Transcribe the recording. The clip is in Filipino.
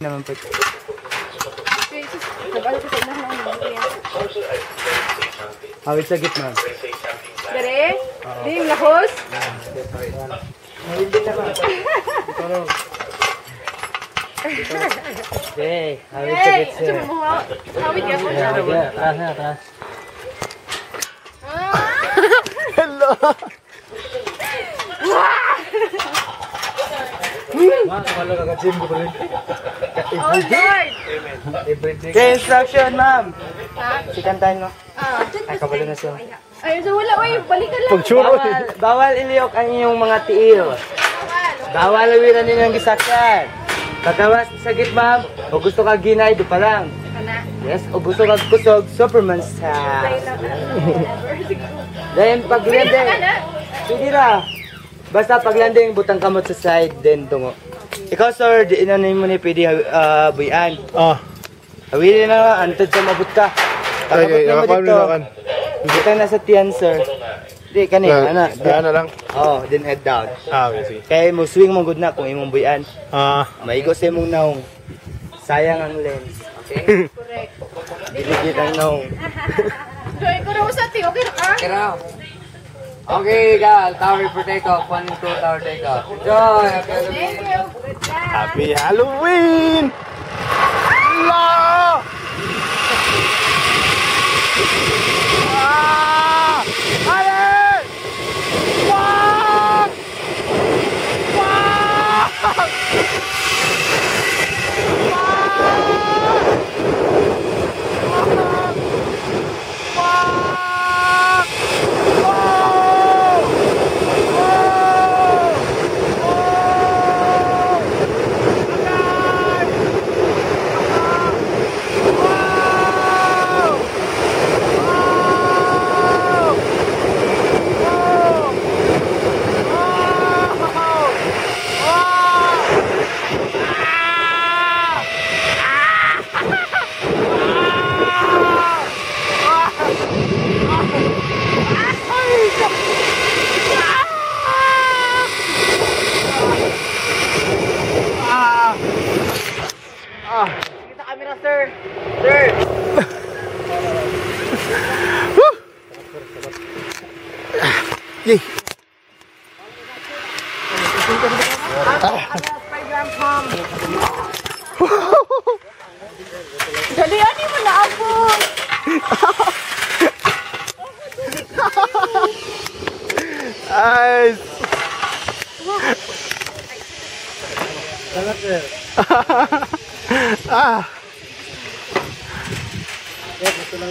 naman po. Awit sa gitna. Dere? Di yung lahos? Hindi na ba? Okay, awit sa Hey! gitna. Ito mo hawit ka po. Atras na, atras. Hello! Malo ka ka-gym ko rin. Oh Lord! Okay, instruction, ma'am. Ha? Sikantahin mo. Ah. Ay, kabalo na siya. Ay, so wala. Uy, balikan lang. Bawal iliyok ang inyong mga tiil. Bawal awiran ninyo ang gisakyan. Pagkawas sa git, ma'am, o gusto ka ginay, do pa lang. Ana. Yes, o gusto ka kusog, Superman style. Then, pag landing, sige na. Basta pag landing, butang kamot sa side, then tungo. Ikaw, sir, di na mo ni pwede buyan. Hawili na, antod sa mabut ka. Okay, Pagkabot mo dito, butang na sa tiyan, sir. Di, kani, ana. Ano lang? Oh, then head down. Okay, sige. Kaya mo swing mo good na kung imong buyan. Maigo sa imong naong. Sayang ang lens. Okay? Correct. Diligit ang naong. Joy, ko raw sa tiyo. Okay na ka? Kira. Okay, gal. Tower for takeoff. 1 and 2 tower takeoff. Joy. Thank you. Good job. Happy Halloween! La! Allen! Wag! Wag! Kita kamera, sir. Sir. Yay! Dali, ani mo na ako. Nice! Salamat, sir. Gusto lang